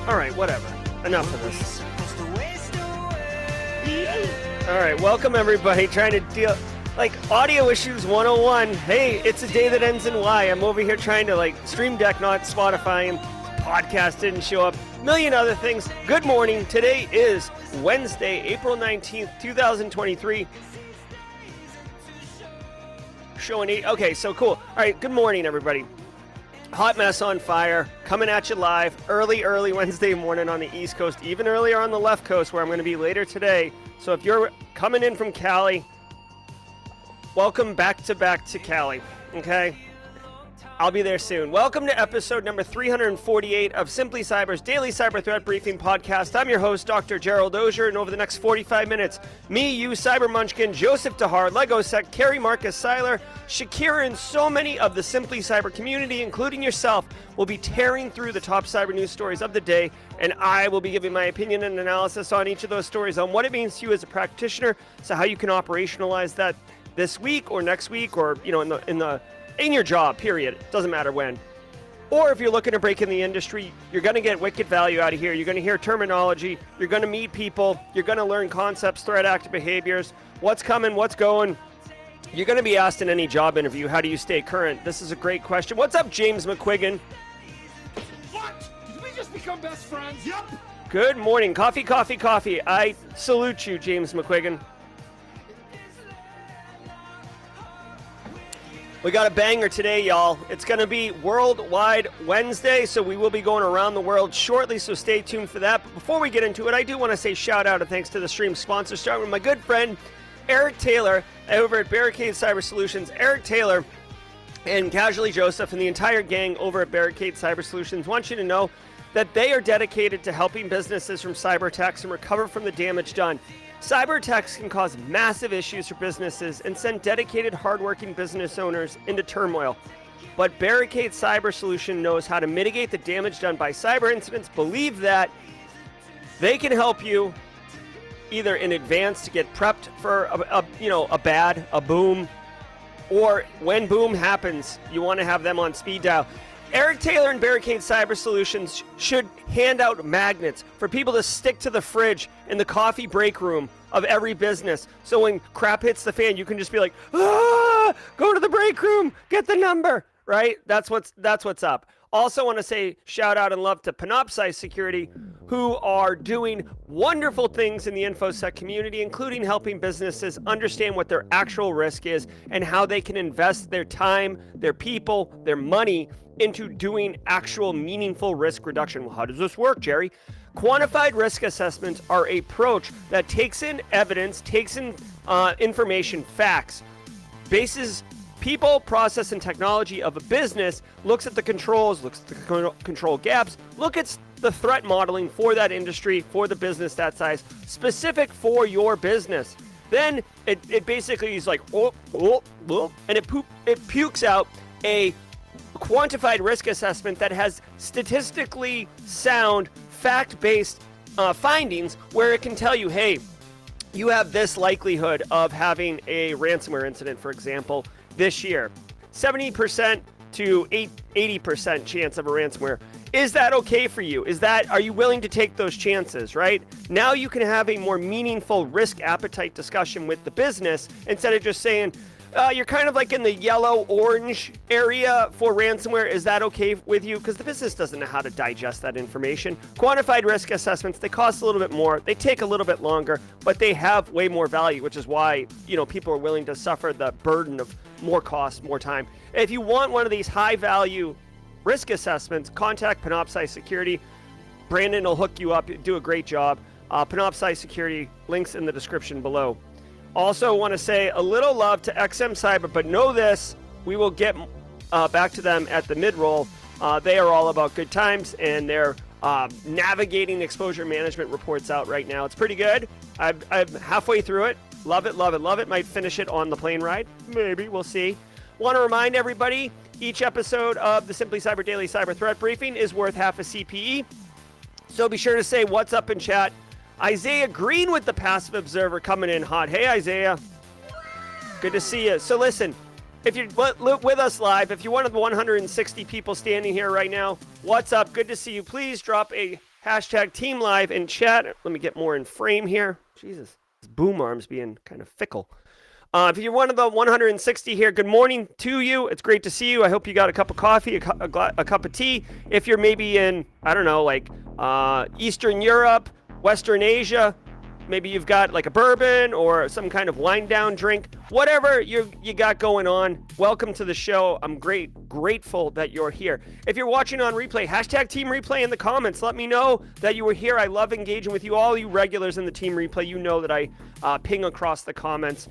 All right, whatever. Enough of this. All right, welcome everybody. Trying to deal like audio issues 101. Hey, it's a day that ends in Y. I'm over here trying to like Stream Deck, not Spotify, and podcast didn't show up. Million other things. Good morning. Today is Wednesday, April 19th, 2023. Showing 8. Okay, so cool. All right, good morning, everybody. Hot mess on fire, coming at you live, early Wednesday morning on the East Coast, even earlier on the left coast where I'm going to be later today. So if you're coming in from Cali, welcome back to Cali, okay? I'll be there soon. Welcome to episode number 348 of Simply Cyber's Daily Cyber Threat Briefing Podcast. I'm your host, Dr. Gerald Auger, and over the next 45 minutes, me, you, Cyber Munchkin, Joseph Dahar, Lego Sec, Carrie Marcus Seiler, Shakira, and so many of the Simply Cyber community, including yourself, will be tearing through the top cyber news stories of the day, and I will be giving my opinion and analysis on each of those stories, on what it means to you as a practitioner, so how you can operationalize that this week or next week, or in your job, period. It doesn't matter when. Or if you're looking to break in the industry, you're going to get wicked value out of here. You're going to hear terminology. You're going to meet people. You're going to learn concepts, threat active behaviors, what's coming, what's going. You're going to be asked in any job interview, how do you stay current? This is a great question. What's up, James McQuiggan? What? Did we just become best friends? Yep. Good morning. Coffee, coffee, coffee. I salute you, James McQuiggan. We got a banger today, y'all. It's going to be Worldwide Wednesday, so we will be going around the world shortly, so stay tuned for that. But before we get into it, I do want to say shout out and thanks to the stream sponsor, starting with my good friend, Eric Taylor, over at Barricade Cyber Solutions. Eric Taylor and Casually Joseph and the entire gang over at Barricade Cyber Solutions want you to know that they are dedicated to helping businesses from cyber attacks and recover from the damage done. Cyber attacks can cause massive issues for businesses and send dedicated, hardworking business owners into turmoil. But Barricade Cyber Solution knows how to mitigate the damage done by cyber incidents. Believe that they can help you either in advance to get prepped for a boom, or when boom happens, you want to have them on speed dial. Eric Taylor and Barricade Cyber Solutions should hand out magnets for people to stick to the fridge in the coffee break room of every business. So when crap hits the fan, you can just be like, go to the break room, get the number, right? That's what's up. Also want to say shout out and love to Panoptcy Security, who are doing wonderful things in the InfoSec community, including helping businesses understand what their actual risk is and how they can invest their time, their people, their money into doing actual meaningful risk reduction. Well, how does this work, Jerry? Quantified risk assessments are an approach that takes in evidence, takes in information, facts, bases people, process, and technology of a business, looks at the controls, looks at the control gaps, look at the threat modeling for that industry, for the business that size, specific for your business. Then it basically is like, and it pukes out a quantified risk assessment that has statistically sound, fact-based findings where it can tell you, hey, you have this likelihood of having a ransomware incident, for example, this year. 70% to 80% chance of a ransomware. Is that okay for you? Are you willing to take those chances, right? Now you can have a more meaningful risk appetite discussion with the business instead of just saying, you're kind of like in the yellow-orange area for ransomware. Is that okay with you? Because the business doesn't know how to digest that information. Quantified risk assessments, they cost a little bit more. They take a little bit longer, but they have way more value, which is why, people are willing to suffer the burden of more cost, more time. If you want one of these high-value risk assessments, contact Panoptcy Security. Brandon will hook you up. Do a great job. Panoptcy Security, links in the description below. Also want to say a little love to XM Cyber, but know this, we will get back to them at the Midroll. They are all about good times, and they're navigating exposure management reports out right now. It's pretty good. I'm halfway through it. Love it, love it, love it. Might finish it on the plane ride. Maybe, we'll see. Want to remind everybody, each episode of the Simply Cyber Daily Cyber Threat Briefing is worth half a CPE. So be sure to say what's up in chat. Isaiah Green with the Passive Observer coming in hot. Hey, Isaiah. Good to see you. So listen, if you're with us live, if you're one of the 160 people standing here right now, what's up? Good to see you. Please drop a hashtag team live in chat. Let me get more in frame here. Jesus, this boom arm's being kind of fickle. If you're one of the 160 here, good morning to you. It's great to see you. I hope you got a cup of coffee, a cup of tea. If you're maybe in, I don't know, like Eastern Europe, Western Asia, maybe you've got like a bourbon or some kind of wind down drink, whatever you got going on. Welcome to the show. I'm grateful that you're here. If you're watching on replay, hashtag team replay in the comments. Let me know that you were here. I love engaging with you. All you regulars in the team replay, you know that I ping across the comments.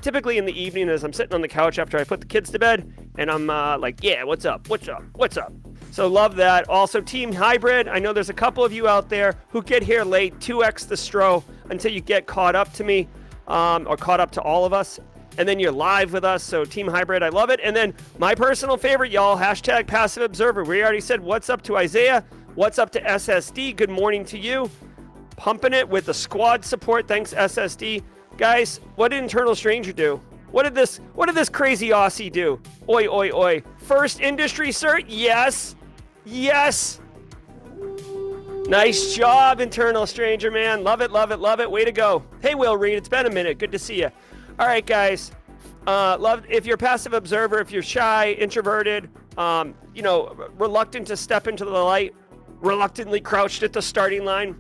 Typically in the evening as I'm sitting on the couch after I put the kids to bed, and I'm like, yeah, what's up? What's up? What's up? So love that. Also, Team Hybrid, I know there's a couple of you out there who get here late, 2x the stro until you get caught up to me, or caught up to all of us, and then you're live with us. So Team Hybrid, I love it. And then my personal favorite, y'all, hashtag Passive Observer. We already said what's up to Isaiah, what's up to SSD. Good morning to you. Pumping it with the squad support. Thanks, SSD. Guys, what did Internal Stranger do? What did this crazy Aussie do? Oi, oi, oi. First industry cert? Yes. Yes. Nice job, Internal Stranger, man. Love it, love it, love it. Way to go. Hey, Will Reed, it's been a minute. Good to see you. All right, guys. If you're a passive observer, if you're shy, introverted, reluctant to step into the light, reluctantly crouched at the starting line,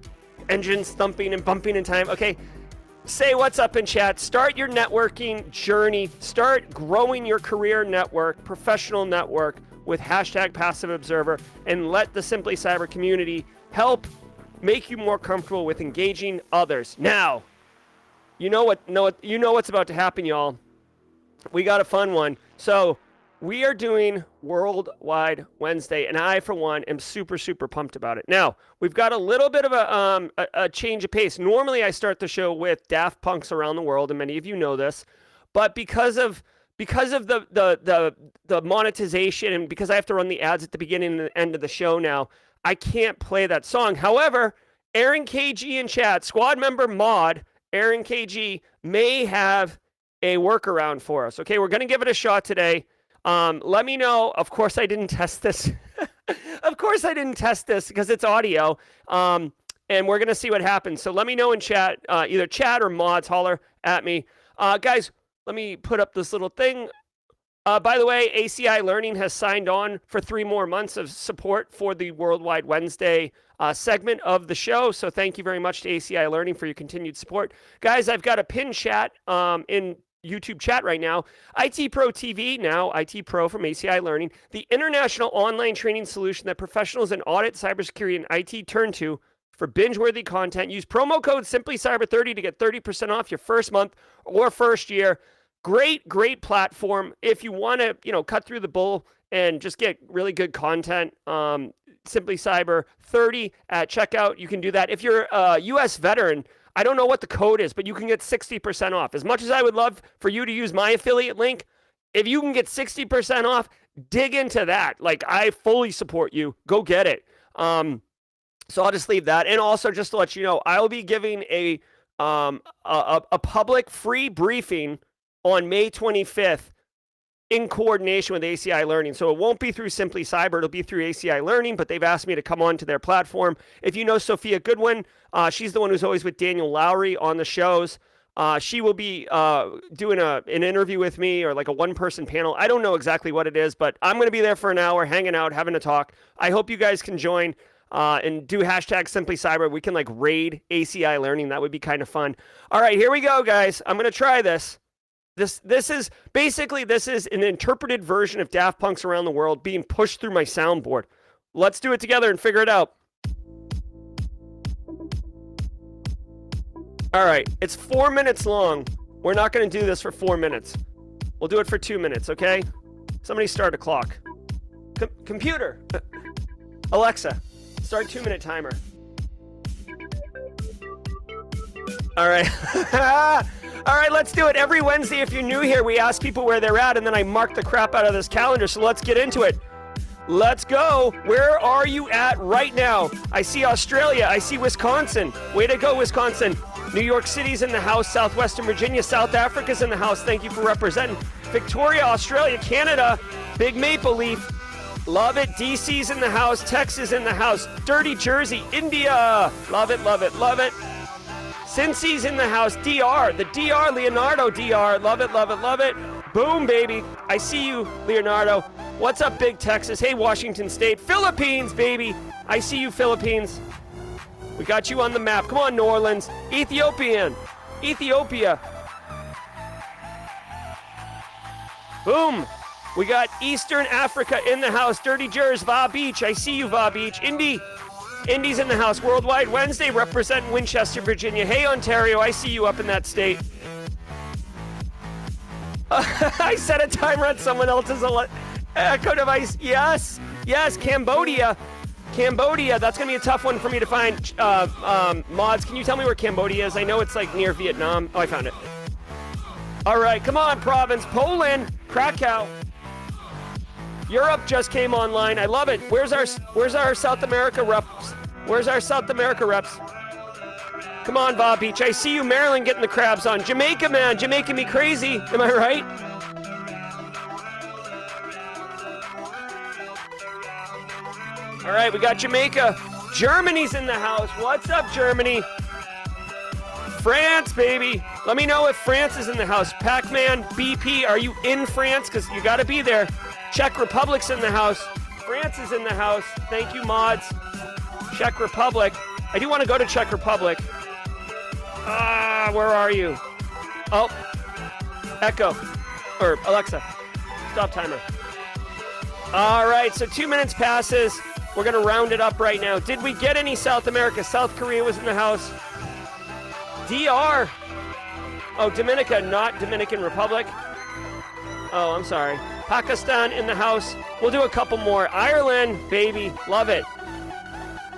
engines thumping and bumping in time. Okay. Say what's up in chat. Start your networking journey. Start growing your career network, professional network with hashtag Passive Observer, and let the Simply Cyber community help make you more comfortable with engaging others. Now, you know what's about to happen, y'all. We got a fun one. So we are doing Worldwide Wednesday, and I, for one, am super, super pumped about it. Now, we've got a little bit of a change of pace. Normally, I start the show with Daft Punks around the world, and many of you know this. But because of the monetization, and because I have to run the ads at the beginning and the end of the show now, I can't play that song. However, Aaron KG in chat, squad member mod, Aaron KG, may have a workaround for us. Okay, we're going to give it a shot today. Let me know. Of course, I didn't test this. Of course, I didn't test this because it's audio. And we're going to see what happens. So let me know in chat, either chat or mods, holler at me. Guys, let me put up this little thing. By the way, ACI Learning has signed on for 3 more months of support for the Worldwide Wednesday segment of the show. So thank you very much to ACI Learning for your continued support. Guys, I've got a pin chat in YouTube chat right now. IT Pro TV, now IT Pro from ACI Learning, the international online training solution that professionals in audit, cybersecurity, and IT turn to for binge-worthy content. Use promo code SimplyCyber30 to get 30% off your first month or first year. Great platform. If you want to, cut through the bull and just get really good content, Simply Cyber 30 at checkout. You can do that. If you're a U.S. veteran, I don't know what the code is, but you can get 60% off. As much as I would love for you to use my affiliate link, if you can get 60% off, dig into that. Like, I fully support you. Go get it. So I'll just leave that. And also, just to let you know, I'll be giving a public free briefing on May 25th in coordination with ACI Learning. So it won't be through Simply Cyber. It'll be through ACI Learning, but they've asked me to come on to their platform. If you know Sophia Goodwin, she's the one who's always with Daniel Lowry on the shows. She will be doing an interview with me, or like a one-person panel. I don't know exactly what it is, but I'm going to be there for an hour, hanging out, having a talk. I hope you guys can join and do hashtag Simply Cyber. We can like raid ACI Learning. That would be kind of fun. All right, here we go, guys. I'm going to try this. This is an interpreted version of Daft Punk's Around the World being pushed through my soundboard. Let's do it together and figure it out. All right, it's 4 minutes long. We're not going to do this for 4 minutes. We'll do it for 2 minutes, okay? Somebody start a clock. Computer, Alexa, start 2-minute timer. All right. All right, let's do it. Every Wednesday, if you're new here, we ask people where they're at, and then I mark the crap out of this calendar. So let's get into it. Let's go. Where are you at right now? I see Australia. I see Wisconsin. Way to go, Wisconsin. New York City's in the house. Southwestern Virginia. South Africa's in the house. Thank you for representing. Victoria, Australia, Canada, Big Maple Leaf. Love it. DC's in the house. Texas in the house. Dirty Jersey, India. Love it, love it, love it. Cincy's in the house. DR. The DR, Leonardo DR. Love it, love it, love it. Boom, baby. I see you, Leonardo. What's up, Big Texas? Hey, Washington State. Philippines, baby. I see you, Philippines. We got you on the map. Come on, New Orleans. Ethiopia. Boom. We got Eastern Africa in the house. Dirty Jers, Va Beach. I see you, Va Beach. Indy's in the house. Worldwide Wednesday representing Winchester, Virginia. Hey, Ontario, I see you up in that state. I set a timer on someone else's echo device. Yes, Cambodia. That's going to be a tough one for me to find. Mods, can you tell me where Cambodia is? I know it's like near Vietnam. Oh, I found it. All right, come on, province. Poland, Krakow. Europe just came online. I love it. Where's our South America reps? Come on, Bob Beach. I see you, Maryland, getting the crabs on. Jamaica, man. Jamaica me crazy. Am I right? All right, we got Jamaica. Germany's in the house. What's up, Germany? France, baby. Let me know if France is in the house. Pac-Man, BP, are you in France? Because you got to be there. Czech Republic's in the house. France is in the house. Thank you, mods. Czech Republic. I do want to go to Czech Republic. Where are you? Oh, Echo. Or Alexa. Stop timer. All right, so 2 minutes passes. We're going to round it up right now. Did we get any South America? South Korea was in the house. DR. Oh, Dominica, not Dominican Republic. Oh, I'm sorry. Pakistan in the house. We'll do a couple more. Ireland, baby. Love it.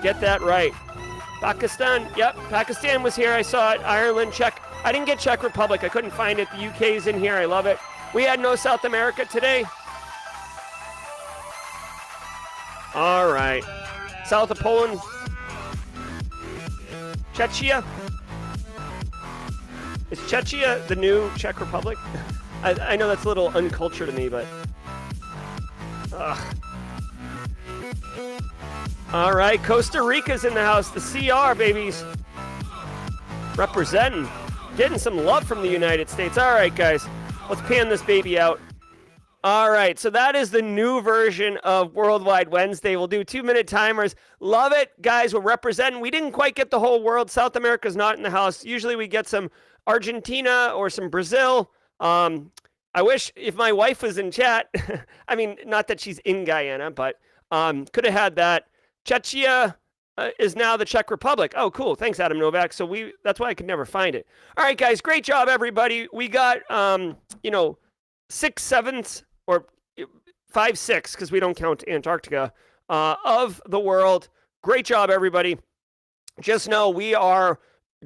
Get that right. Pakistan. Yep, Pakistan was here. I saw it. Ireland, Czech. I didn't get Czech Republic. I couldn't find it. The UK's in here. I love it. We had no South America today. All right. South of Poland. Czechia. Is Czechia the new Czech Republic? I know that's a little uncultured to me, but... Ugh. All right, Costa Rica's in the house. The CR, babies. Representing. Getting some love from the United States. All right, guys. Let's pan this baby out. All right, so that is the new version of Worldwide Wednesday. We'll do 2-minute timers. Love it, guys. We're representing. We didn't quite get the whole world. South America's not in the house. Usually we get some Argentina or some Brazil. I wish if my wife was in chat, I mean, not that she's in Guyana, but could have had that. Czechia is now the Czech Republic. Oh, cool. Thanks, Adam Novak. So that's why I could never find it. All right, guys. Great job, everybody. We got, 6/7 or 5/6, because we don't count Antarctica, of the world. Great job, everybody. Just know we are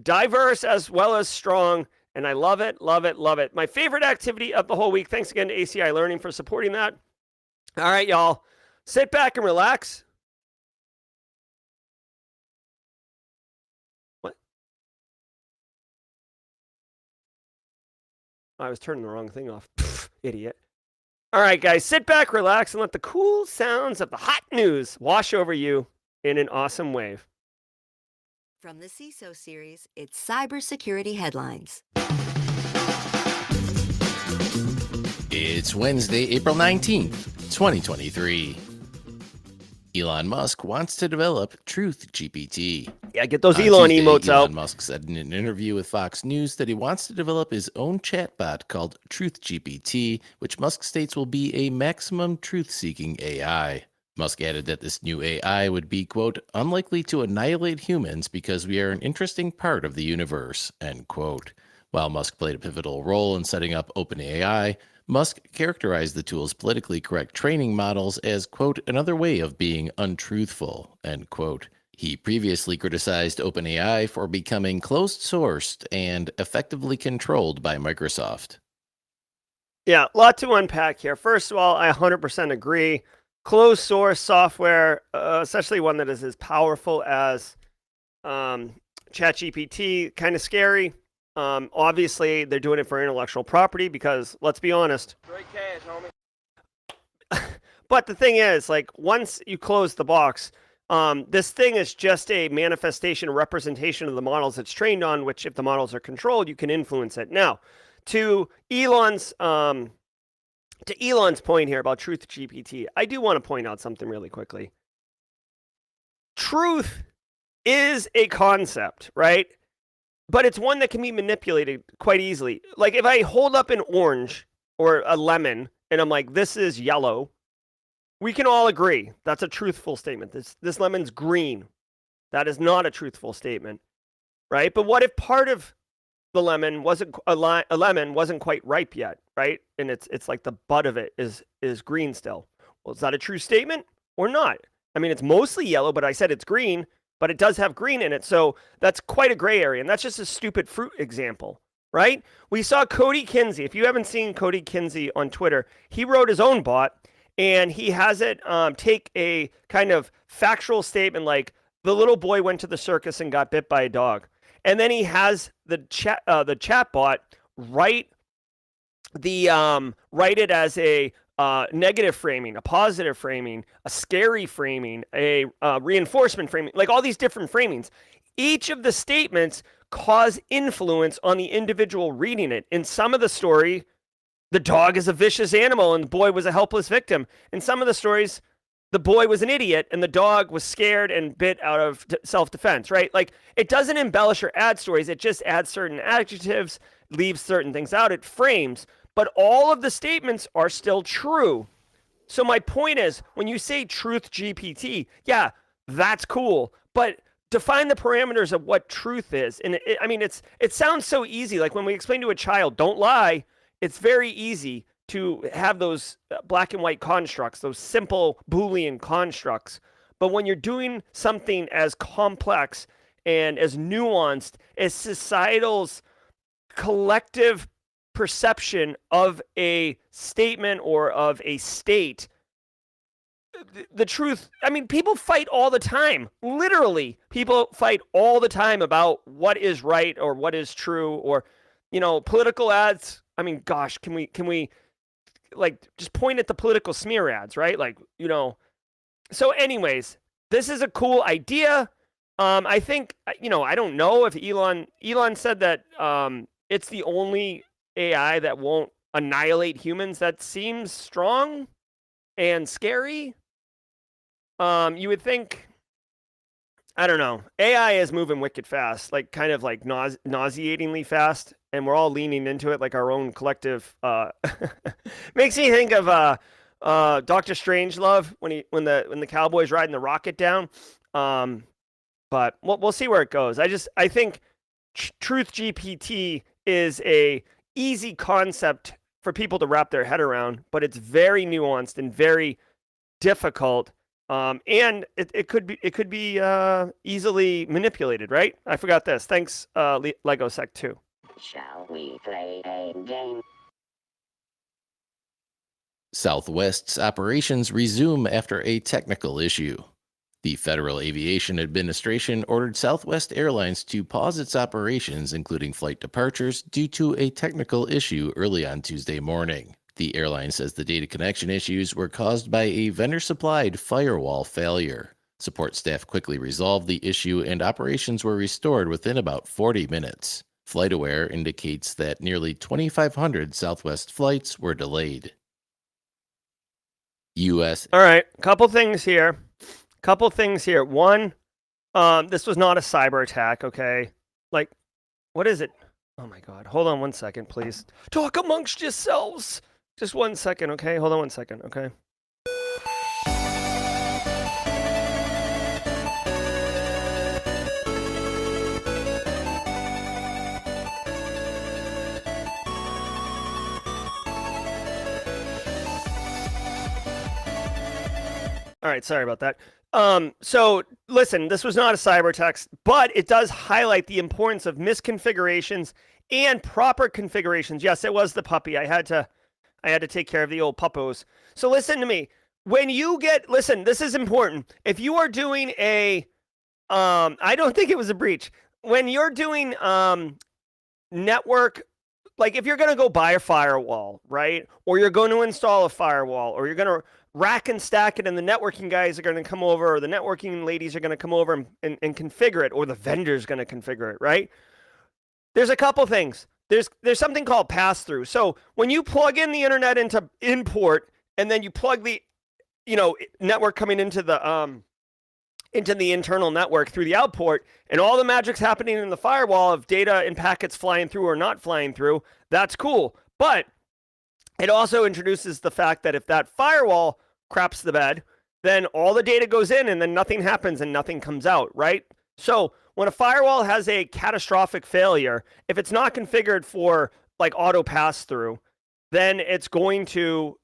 diverse as well as strong. And I love it, love it, love it. My favorite activity of the whole week. Thanks again to ACI Learning for supporting that. All right, y'all. Sit back and relax. What? I was turning the wrong thing off. Pfft, idiot. All right, guys. Sit back, relax, and let the cool sounds of the hot news wash over you in an awesome wave. From the CISO series, it's Cybersecurity Headlines. It's Wednesday, April 19th, 2023. Elon Musk wants to develop Truth GPT. Yeah, get those Elon emotes out. Elon Musk said in an interview with Fox News that he wants to develop his own chatbot called Truth GPT, which Musk states will be a maximum truth-seeking AI. Musk added that this new AI would be, quote, unlikely to annihilate humans because we are an interesting part of the universe, end quote. While Musk played a pivotal role in setting up OpenAI, Musk characterized the tool's politically correct training models as, quote, another way of being untruthful, end quote. He previously criticized OpenAI for becoming closed-sourced and effectively controlled by Microsoft. Yeah, a lot to unpack here. First of all, I 100% agree. Closed source software, especially one that is as powerful as ChatGPT, kind of scary. Obviously, they're doing it for intellectual property because, let's be honest. Straight cash, homie. But the thing is, like, once you close the box, this thing is just a manifestation, a representation of the models it's trained on, which if the models are controlled, you can influence it. Now, to Elon's point here about Truth GPT, I do want to point out something really quickly. Truth is a concept, right? But it's one that can be manipulated quite easily. Like if I hold up an orange or a lemon and I'm like, this is yellow, we can all agree that's a truthful statement. This lemon's green. That is not a truthful statement, right? But what if part of the lemon wasn't a lemon wasn't quite ripe yet, right? And it's like the bud of it is green still. Well, is that a true statement or not? I mean, it's mostly yellow, but I said it's green, but it does have green in it. So that's quite a gray area. And that's just a stupid fruit example, right? We saw Cody Kinsey. If you haven't seen Cody Kinsey on Twitter, he wrote his own bot and he has it take a kind of factual statement like the little boy went to the circus and got bit by a dog. And then he has the chat bot write it as a negative framing, a positive framing, a scary framing, a reinforcement framing, like all these different framings. Each of the statements cause influence on the individual reading it. In some of the story, the dog is a vicious animal and the boy was a helpless victim. In some of the stories, the boy was an idiot and the dog was scared and bit out of self-defense, right? Like it doesn't embellish or add stories. It just adds certain adjectives, leaves certain things out. It frames. But all of the statements are still true. So my point is, when you say truth GPT, yeah, that's cool. But define the parameters of what truth is. And it sounds so easy. Like when we explain to a child, don't lie, it's very easy to have those black and white constructs, those simple Boolean constructs. But when you're doing something as complex and as nuanced as societal's collective perception of a statement or of a state, the truth, I mean, people fight all the time. Literally, people fight all the time about what is right or what is true, or, you know, political ads. I mean, gosh, can we like just point at the political smear ads, right? Like, you know, so anyways, this is a cool idea. I think, you know, I don't know if Elon said that it's the only AI that won't annihilate humans. That seems strong and scary. You would think, I don't know. AI is moving wicked fast, like kind of like nauseatingly fast, and we're all leaning into it like our own collective. Makes me think of Dr. Strangelove when the cowboy's riding the rocket down. But we'll see where it goes. I think Truth GPT is a easy concept for people to wrap their head around, but it's very nuanced and very difficult. And it could be easily manipulated, right? I forgot this. Thanks, Lego Sec 2. Shall we play a game? Southwest's operations resume after a technical issue. The Federal Aviation Administration ordered Southwest Airlines to pause its operations, including flight departures, due to a technical issue early on Tuesday morning. The airline says the data connection issues were caused by a vendor-supplied firewall failure. Support staff quickly resolved the issue and operations were restored within about 40 minutes. FlightAware indicates that nearly 2,500 Southwest flights were delayed. U.S. All right, couple things here. One, this was not a cyber attack, okay? Like, what is it? Oh my God. Hold on one second, please. Talk amongst yourselves. Just 1 second, okay? Hold on 1 second, okay? All right, sorry about that. So listen, this was not a cyber attack, but it does highlight the importance of misconfigurations and proper configurations. Yes, it was the puppy. I had to take care of the old puppos. So listen to me. When you listen, this is important. If you are doing I don't think it was a breach. When you're doing network, like if you're going to go buy a firewall, right? Or you're going to install a firewall, or you're going to rack and stack it, and the networking guys are going to come over, or the networking ladies are going to come over and configure it, or the vendor's going to configure it, right? There's a couple things. There's something called pass-through. So when you plug in the internet into import, and then you plug the, network coming into the internal network through the outport, and all the magic's happening in the firewall of data and packets flying through or not flying through, that's cool. But it also introduces the fact that if that firewall craps the bed, then all the data goes in and then nothing happens and nothing comes out, right? So when a firewall has a catastrophic failure, if it's not configured for like auto pass-through, then it's going to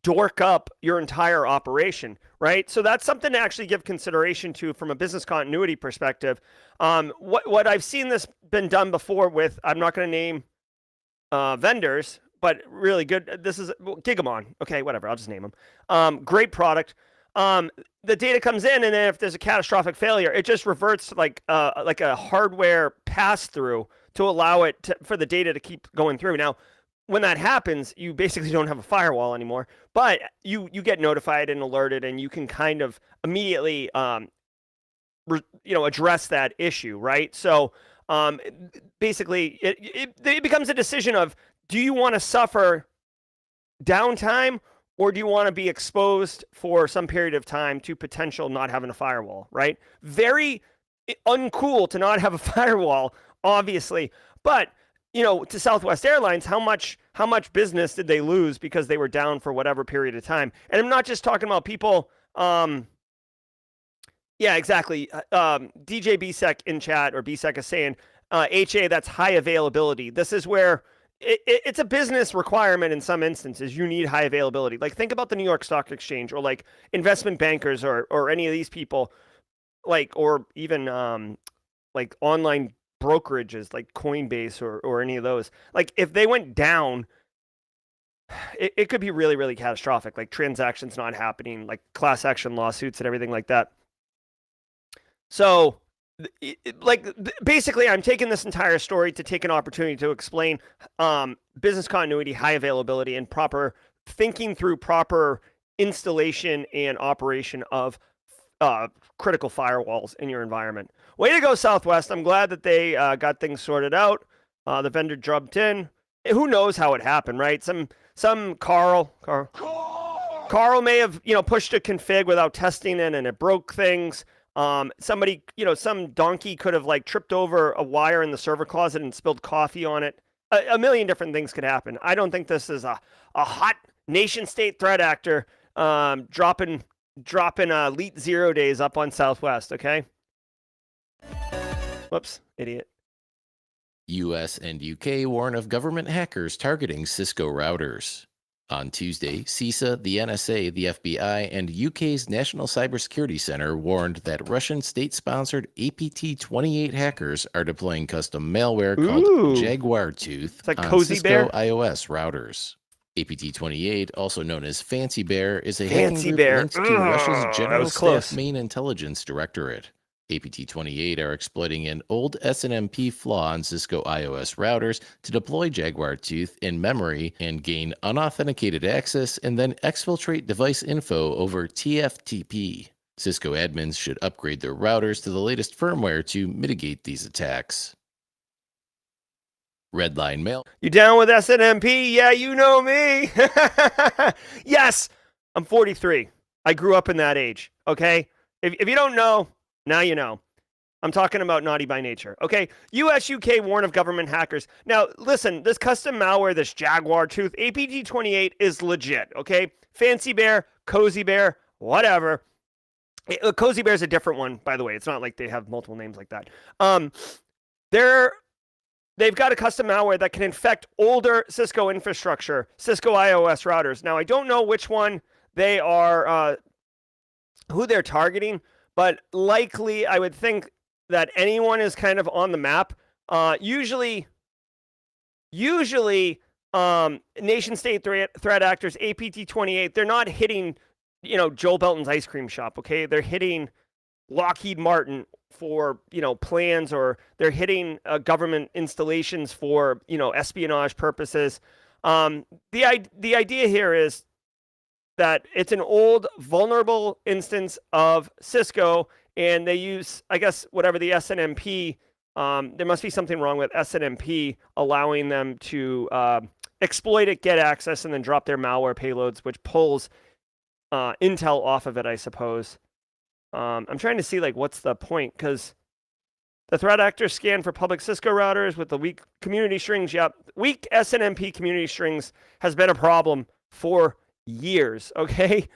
dork up your entire operation, right? So that's something to actually give consideration to from a business continuity perspective. What I've seen this been done before with, I'm not going to name vendors, but really good. This is Gigamon. Okay, whatever. I'll just name them. Great product. The data comes in, and then if there's a catastrophic failure, it just reverts to like a hardware pass through to allow it for the data to keep going through. Now, when that happens, you basically don't have a firewall anymore, but you get notified and alerted, and you can kind of immediately address that issue, right? So basically, it becomes a decision of, do you want to suffer downtime, or do you want to be exposed for some period of time to potential not having a firewall, right? Very uncool to not have a firewall, obviously. But, to Southwest Airlines, how much business did they lose because they were down for whatever period of time? And I'm not just talking about people. Yeah, exactly. DJ BSEC in chat, or BSEC is saying, HA, that's high availability. This is where it's a business requirement in some instances. You need high availability. Like, think about the New York Stock Exchange, or like investment bankers, or any of these people, like, or even like online brokerages like Coinbase or any of those. Like, if they went down, it could be really, really catastrophic. Like transactions not happening, like class action lawsuits and everything like that. So basically, I'm taking this entire story to take an opportunity to explain business continuity, high availability, and proper thinking through proper installation and operation of critical firewalls in your environment. Way to go, Southwest. I'm glad that they got things sorted out. The vendor jumped in. Who knows how it happened, right? Some Carl may have pushed a config without testing it, and it broke things. Somebody, some donkey could have like tripped over a wire in the server closet and spilled coffee on it. A million different things could happen. I don't think this is a hot nation state threat actor dropping elite 0 days up on Southwest. Okay. Whoops, idiot. US and UK warn of government hackers targeting Cisco routers. On Tuesday, CISA, the NSA, the FBI, and UK's National Cybersecurity Center warned that Russian state-sponsored APT-28 hackers are deploying custom malware called Jaguar Tooth like on Cozy Cisco Bear? iOS routers. APT-28, also known as Fancy Bear, is a Fancy hacking group Bear. linked to Russia's That General was close. Staff Main Intelligence Directorate. APT-28 are exploiting an old SNMP flaw on Cisco iOS routers to deploy Jaguar Tooth in memory and gain unauthenticated access, and then exfiltrate device info over TFTP. Cisco admins should upgrade their routers to the latest firmware to mitigate these attacks. Redline Mail. You down with SNMP? Yeah, you know me. Yes, I'm 43. I grew up in that age, okay? If you don't know, now you know. I'm talking about naughty by nature, okay? US, UK warn of government hackers. Now, listen, this custom malware, this Jaguar Tooth, APT-28 is legit, okay? Fancy Bear, Cozy Bear, whatever. Cozy Bear is a different one, by the way. It's not like they have multiple names like that. They've got a custom malware that can infect older Cisco infrastructure, Cisco iOS routers. Now, I don't know which one they are, who they're targeting, but likely I would think that anyone is kind of on the map. Usually, nation state threat actors, APT-28, they're not hitting, Joel Belton's ice cream shop, okay? They're hitting Lockheed Martin for, plans, or they're hitting government installations for, espionage purposes. The idea here is that it's an old vulnerable instance of Cisco, and they use, I guess, whatever the SNMP. There must be something wrong with SNMP allowing them to exploit it, get access, and then drop their malware payloads, which pulls intel off of it, I suppose. I'm trying to see, what's the point, because the threat actor scan for public Cisco routers with the weak community strings. Yep, weak SNMP community strings has been a problem for years, okay?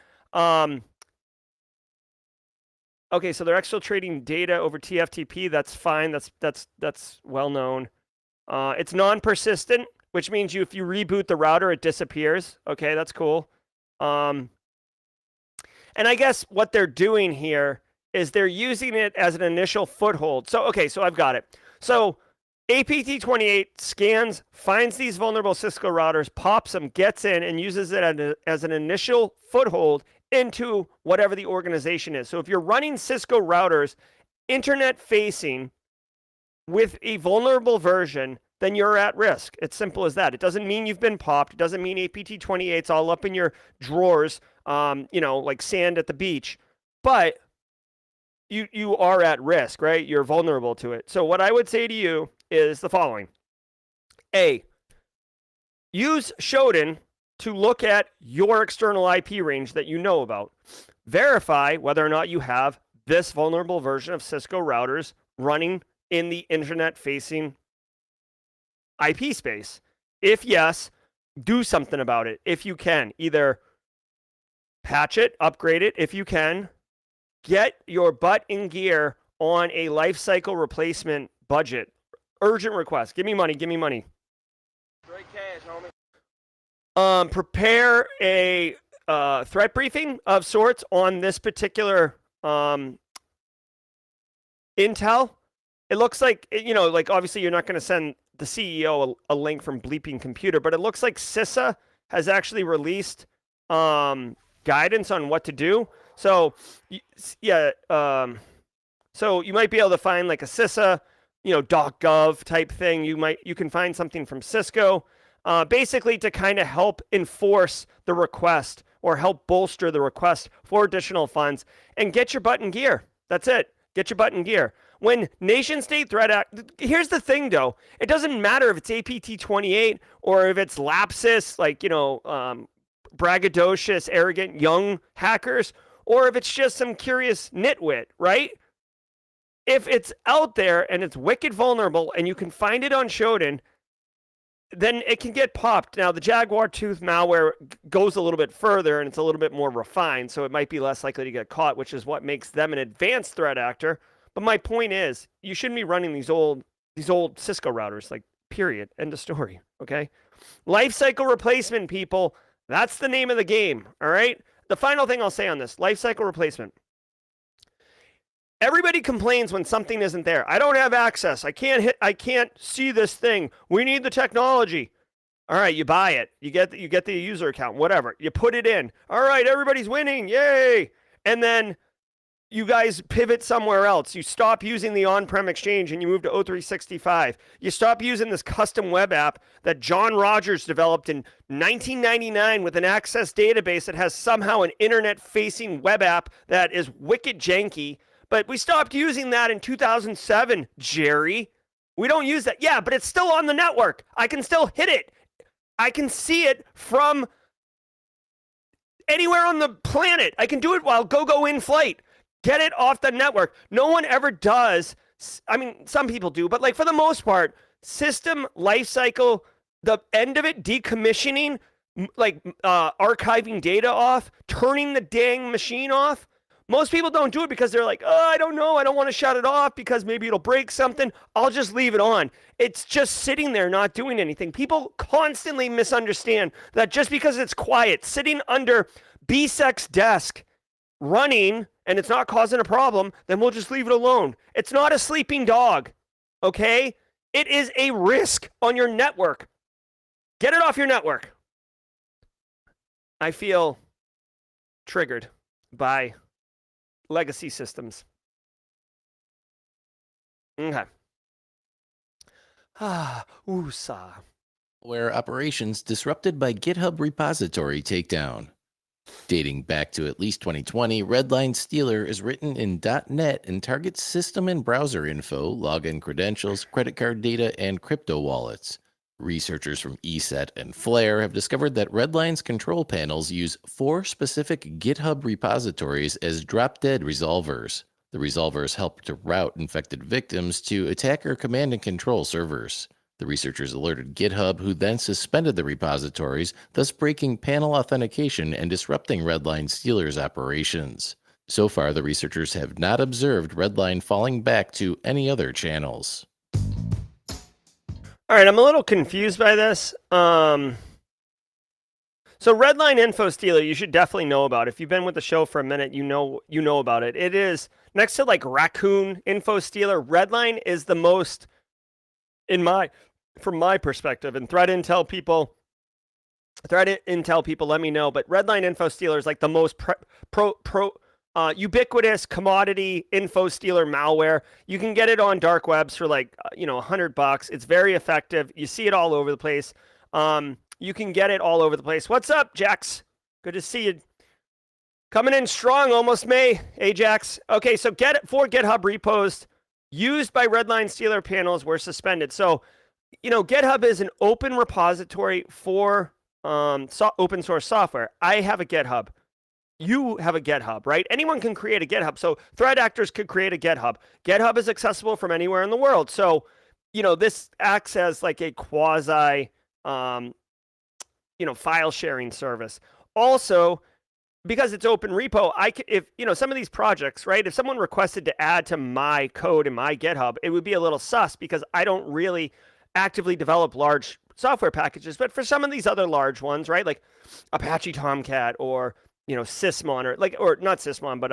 Okay, so they're exfiltrating data over TFTP. That's fine. That's well known. It's non-persistent, which means if you reboot the router, it disappears. Okay, that's cool. And I guess what they're doing here is they're using it as an initial foothold. So, okay, so I've got it. So APT28 scans, finds these vulnerable Cisco routers, pops them, gets in, and uses it as an initial foothold into whatever the organization is. So if you're running Cisco routers, internet facing, with a vulnerable version, then you're at risk. It's simple as that. It doesn't mean you've been popped. It doesn't mean APT28's all up in your drawers, like sand at the beach. But you are at risk, right? You're vulnerable to it. So what I would say to you is the following. A, use Shodan to look at your external IP range that you know about. Verify whether or not you have this vulnerable version of Cisco routers running in the internet-facing IP space. If yes, do something about it. If you can, either patch it, upgrade it. If you can, get your butt in gear on a life cycle replacement budget. Urgent request. Give me money. Give me money. Straight cash, homie. Prepare a threat briefing of sorts on this particular intel. It looks like, obviously you're not going to send the CEO a link from Bleeping Computer, but it looks like CISA has actually released guidance on what to do. So, yeah, so you might be able to find like a CISA, .gov type thing. You can find something from Cisco, basically to kind of help enforce the request or help bolster the request for additional funds and get your butt in gear. That's it. Get your butt in gear. When nation state threat act, here's the thing though, it doesn't matter if it's APT28 or if it's lapsus, braggadocious, arrogant young hackers, or if it's just some curious nitwit, right? If it's out there and it's wicked vulnerable and you can find it on Shodan, then it can get popped. Now, the Jaguar Tooth malware goes a little bit further and it's a little bit more refined, so it might be less likely to get caught, which is what makes them an advanced threat actor. But my point is, you shouldn't be running these old Cisco routers, period, end of story, okay? Lifecycle replacement, people, that's the name of the game, all right? The final thing I'll say on this, lifecycle replacement. Everybody complains when something isn't there. I don't have access. I can't see this thing. We need the technology. All right, you buy it. You get the user account, whatever. You put it in. All right, everybody's winning. Yay. And then you guys pivot somewhere else. You stop using the on-prem exchange and you move to O365. You stop using this custom web app that John Rogers developed in 1999 with an access database that has somehow an internet-facing web app that is wicked janky. But we stopped using that in 2007, Jerry. We don't use that. Yeah, but it's still on the network. I can still hit it. I can see it from anywhere on the planet. I can do it while go in flight. Get it off the network. No one ever does. I mean, some people do, but for the most part, system lifecycle, the end of it, decommissioning, archiving data off, turning the dang machine off. Most people don't do it because they're like, oh, I don't know. I don't want to shut it off because maybe it'll break something. I'll just leave it on. It's just sitting there not doing anything. People constantly misunderstand that just because it's quiet, sitting under BSEC's desk, running, and it's not causing a problem, then we'll just leave it alone. It's not a sleeping dog, okay? It is a risk on your network. Get it off your network. I feel triggered by legacy systems. Okay. USA. Where operations disrupted by GitHub repository takedown. Dating back to at least 2020, Redline Stealer is written in .NET and targets system and browser info, login credentials, credit card data, and crypto wallets. Researchers from ESET and Flare have discovered that Redline's control panels use 4 specific GitHub repositories as drop-dead resolvers. The resolvers help to route infected victims to attacker command and control servers. The researchers alerted GitHub, who then suspended the repositories, thus breaking panel authentication and disrupting Redline Stealer's operations. So far, the researchers have not observed Redline falling back to any other channels. All right, I'm a little confused by this. So Redline Infostealer, you should definitely know about. If you've been with the show for a minute, you know about it. It is next to like Raccoon Infostealer. Redline is the most, from my perspective, and threat intel people, let me know. But Redline Infostealer is like the most ubiquitous commodity Infostealer malware. You can get it on dark webs for like $100. It's very effective. You see it all over the place. You can get it all over the place. What's up, Jax? Good to see you. Coming in strong, almost May, Ajax. Okay, so 4 GitHub repos used by Redline Stealer panels were suspended. So, GitHub is an open repository for open source software. I have a GitHub. You have a GitHub, right? Anyone can create a GitHub. So threat actors could create a GitHub. GitHub is accessible from anywhere in the world. So, this acts as like a quasi, file sharing service. Also, because it's open repo, if some of these projects, right? If someone requested to add to my code in my GitHub, it would be a little sus because I don't really actively develop large software packages. But for some of these other large ones, right, like Apache Tomcat or Sysmon or not Sysmon, but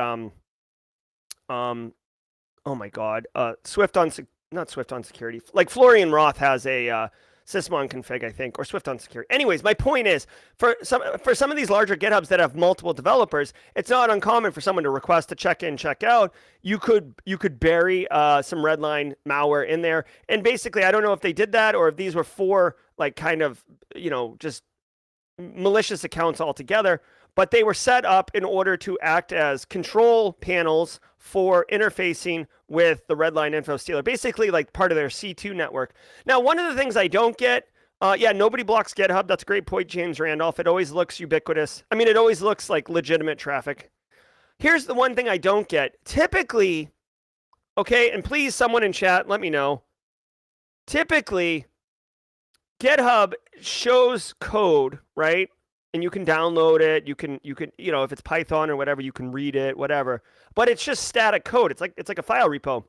oh my God, not Swift on security. Like Florian Roth has a Sysmon config, I think, or Swift on security. Anyways, my point is, for some of these larger GitHubs that have multiple developers, it's not uncommon for someone to request to check in, check out. You could bury some Redline malware in there, and basically, I don't know if they did that or if these were 4 like kind of just malicious accounts altogether. But they were set up in order to act as control panels for interfacing with the Redline Infostealer, basically like part of their C2 network. Now, one of the things I don't get, nobody blocks GitHub. That's a great point, James Randolph. It always looks ubiquitous. I mean, it always looks like legitimate traffic. Here's the one thing I don't get. Typically, okay, and please, someone in chat, let me know. Typically, GitHub shows code, right? And you can download it. You can, if it's Python or whatever, you can read it, whatever. But it's just static code. It's like a file repo.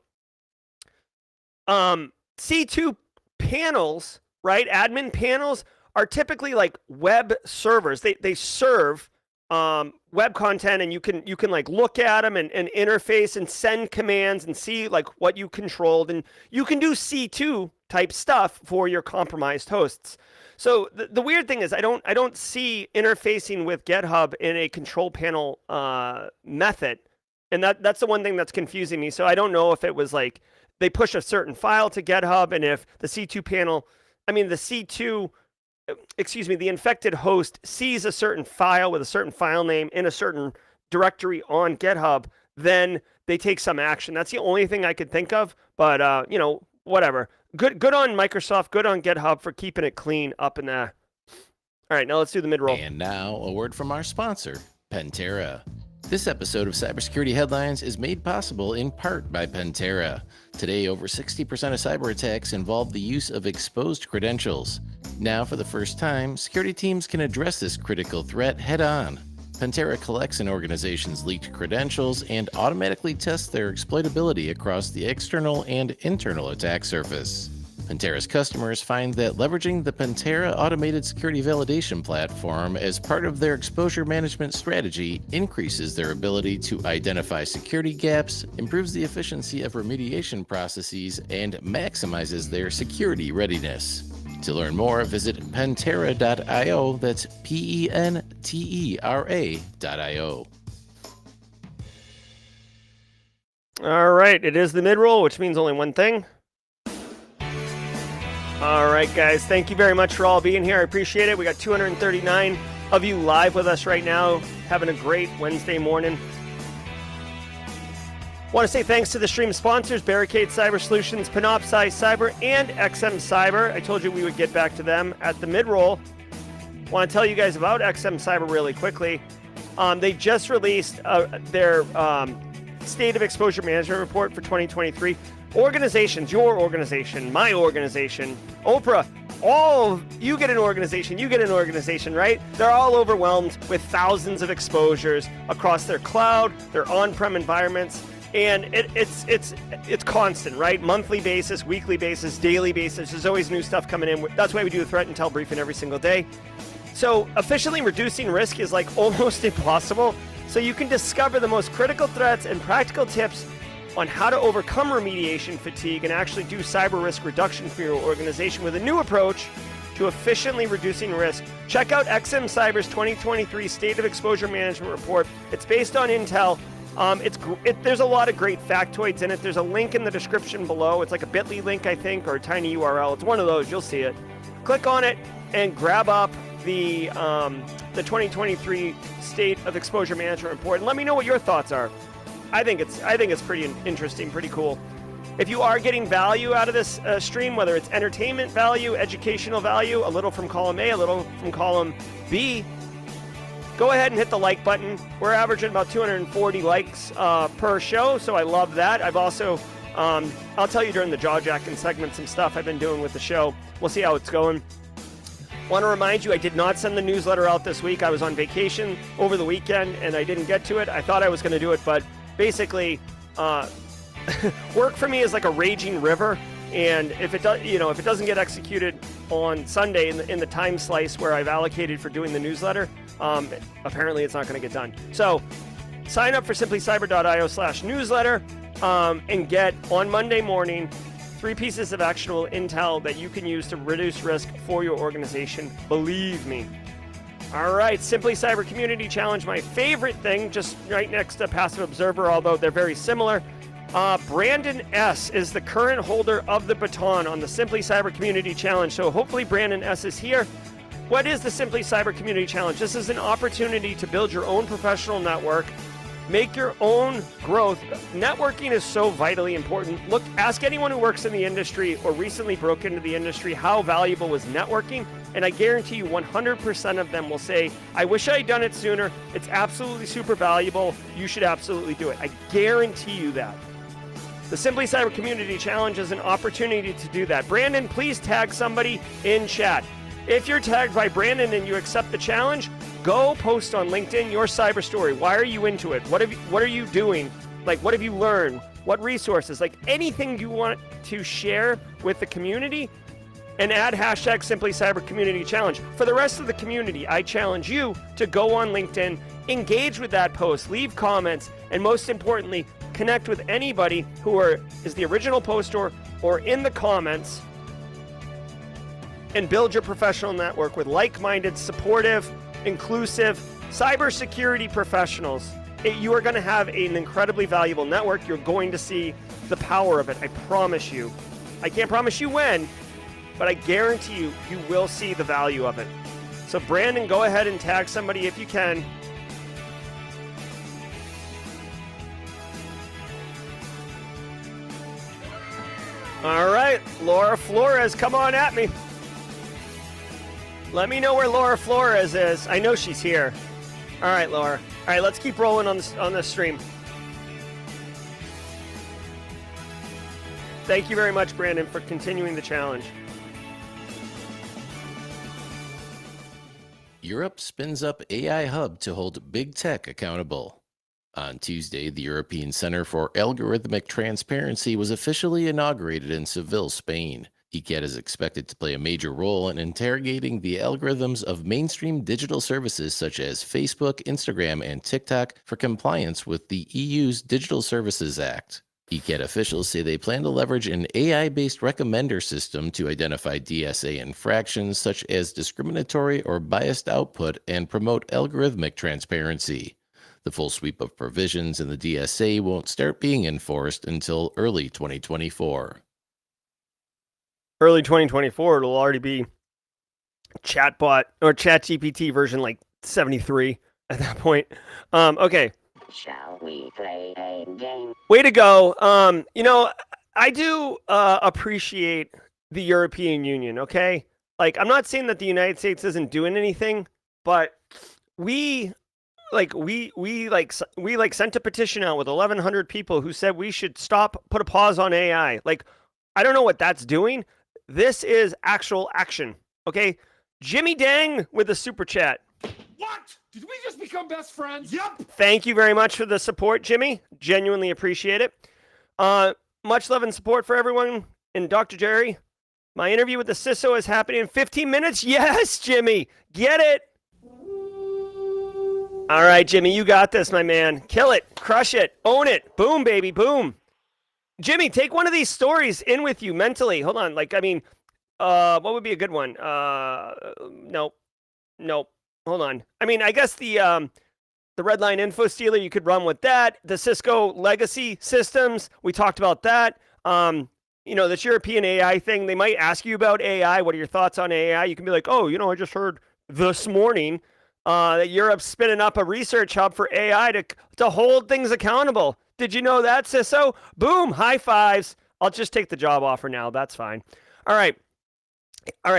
C2 panels, right? Admin panels are typically like web servers. They serve web content, and you can like look at them and interface and send commands and see like what you controlled, and you can do C2 type stuff for your compromised hosts. So the weird thing is I don't see interfacing with GitHub in a control panel method, and that's the one thing that's confusing me. So I don't know if it was like they push a certain file to GitHub, and if the C2 panel, the infected host sees a certain file with a certain file name in a certain directory on GitHub, then they take some action. That's the only thing I could think of, but whatever. Good on Microsoft, good on GitHub for keeping it clean up in there. All right, now let's do the mid-roll. And now a word from our sponsor, Pentera. This episode of Cybersecurity Headlines is made possible in part by Pentera. Today, over 60% of cyber attacks involve the use of exposed credentials. Now, for the first time, security teams can address this critical threat head-on. Pentera collects an organization's leaked credentials and automatically tests their exploitability across the external and internal attack surface. Pentera's customers find that leveraging the Pentera automated security validation platform as part of their exposure management strategy increases their ability to identify security gaps, improves the efficiency of remediation processes, and maximizes their security readiness. To learn more, visit pentera.io. That's Pentera.io. All right, it is the mid-roll, which means only one thing. All right, guys, thank you very much for all being here. I appreciate it. We got 239 of you live with us right now, having a great Wednesday morning. Want to say thanks to the stream sponsors, Barricade Cyber Solutions, Panoptcy Cyber, and XM Cyber. I told you we would get back to them at the mid-roll. Want to tell you guys about XM Cyber really quickly. They just released their State of Exposure Management Report for 2023. Organizations, your organization, my organization, Oprah, you get an organization, right? They're all overwhelmed with thousands of exposures across their cloud, their on-prem environments, and it's constant, right? Monthly basis, weekly basis, daily basis. There's always new stuff coming in. That's why we do a threat intel briefing every single day. So efficiently reducing risk is like almost impossible. So you can discover the most critical threats and practical tips on how to overcome remediation fatigue and actually do cyber risk reduction for your organization with a new approach to efficiently reducing risk. Check out XM Cyber's 2023 State of Exposure Management Report. It's based on Intel. There's a lot of great factoids in it. There's a link in the description below. It's like a bit.ly link, I think, or a tiny URL. It's one of those. You'll see it. Click on it and grab up the 2023 State of Exposure Management Report and let me know what your thoughts are. I think it's pretty interesting, pretty cool. If you are getting value out of this stream, whether it's entertainment value, educational value, a little from column A, a little from column B, go ahead and hit the like button. We're averaging about 240 likes per show, so I love that. I've also, I'll tell you during the jaw-jacking segment some stuff I've been doing with the show. We'll see how it's going. Want to remind you, I did not send the newsletter out this week. I was on vacation over the weekend, and I didn't get to it. I thought I was going to do it, but basically, work for me is like a raging river, and if it doesn't get executed on Sunday in the time slice where I've allocated for doing the newsletter, apparently it's not going to get done. So, sign up for simplycyber.io/newsletter and get on Monday morning 3 pieces of actionable intel that you can use to reduce risk for your organization. Believe me. All right, Simply Cyber Community Challenge, my favorite thing, just right next to Passive Observer, although they're very similar. Brandon S. is the current holder of the baton on the Simply Cyber Community Challenge, so hopefully Brandon S. is here. What is the Simply Cyber Community Challenge? This is an opportunity to build your own professional network, make your own growth. Networking is so vitally important. Look, ask anyone who works in the industry or recently broke into the industry how valuable was networking, and I guarantee you 100% of them will say, I wish I had done it sooner. It's absolutely super valuable. You should absolutely do it. I guarantee you that. The Simply Cyber Community Challenge is an opportunity to do that. Brandon, please tag somebody in chat. If you're tagged by Brandon and you accept the challenge, go post on LinkedIn your cyber story. Why are you into it? What are you doing? Like, what have you learned? What resources? Like, anything you want to share with the community, and add hashtag Simply Cyber Community Challenge. For the rest of the community, I challenge you to go on LinkedIn, engage with that post, leave comments, and most importantly, connect with anybody who is the original poster or in the comments, and build your professional network with like-minded, supportive, inclusive cybersecurity professionals. You are going to have an incredibly valuable network. You're going to see the power of it. I promise you. I can't promise you when, but I guarantee you, you will see the value of it. So Brandon, go ahead and tag somebody if you can. All right, Laura Flores, come on at me. Let me know where Laura Flores is. I know she's here. All right, Laura. All right, let's keep rolling on this stream. Thank you very much, Brandon, for continuing the challenge. Europe spins up AI hub to hold big tech accountable. On Tuesday, the European Center for Algorithmic Transparency was officially inaugurated in Seville, Spain. ECAT is expected to play a major role in interrogating the algorithms of mainstream digital services such as Facebook, Instagram, and TikTok for compliance with the EU's Digital Services Act. ECAT officials say they plan to leverage an AI-based recommender system to identify DSA infractions such as discriminatory or biased output and promote algorithmic transparency. The full sweep of provisions in the DSA won't start being enforced until early 2024. Early 2024, it'll already be chatbot or ChatGPT version like 73 at that point. Okay. Shall we play a game? Way to go. I do appreciate the European Union, okay? Like, I'm not saying that the United States isn't doing anything, but we sent a petition out with 1,100 people who said we should put a pause on AI. Like, I don't know what that's doing. This is actual action, okay? Jimmy Dang with a super chat. What? Did we just become best friends? Yep. Thank you very much for the support, Jimmy. Genuinely appreciate it. Much love and support for everyone. And Dr. Jerry, my interview with the CISO is happening in 15 minutes. Yes, Jimmy. Get it. All right, Jimmy, you got this, my man. Kill it. Crush it. Own it. Boom, baby. Boom. Jimmy, take one of these stories in with you mentally. Hold on. What would be a good one? Nope. Hold on. I guess the Redline Infostealer, you could run with that. The Cisco legacy systems, we talked about that. This European AI thing, they might ask you about AI. What are your thoughts on AI? You can be like, I just heard this morning that Europe's spinning up a research hub for AI to hold things accountable. Did you know that, CISO? Boom, high fives. I'll just take the job offer now. That's fine. All right,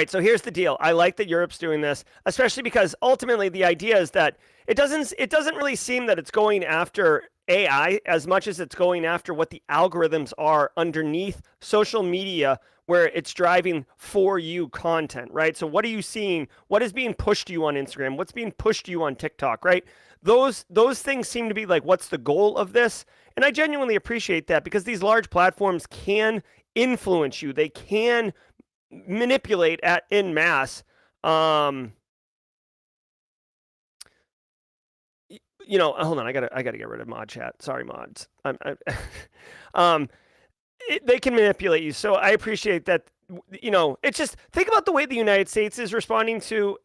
so here's the deal. I like that Europe's doing this, especially because ultimately the idea is that it doesn't really seem that it's going after AI as much as it's going after what the algorithms are underneath social media where it's driving for you content, right? So what are you seeing? What is being pushed to you on Instagram? What's being pushed to you on TikTok, right? Those things seem to be like, what's the goal of this? And I genuinely appreciate that because these large platforms can influence you. They can manipulate in mass. Hold on. I gotta get rid of mod chat. Sorry, mods. They can manipulate you. So I appreciate that. It's just think about the way the United States is responding to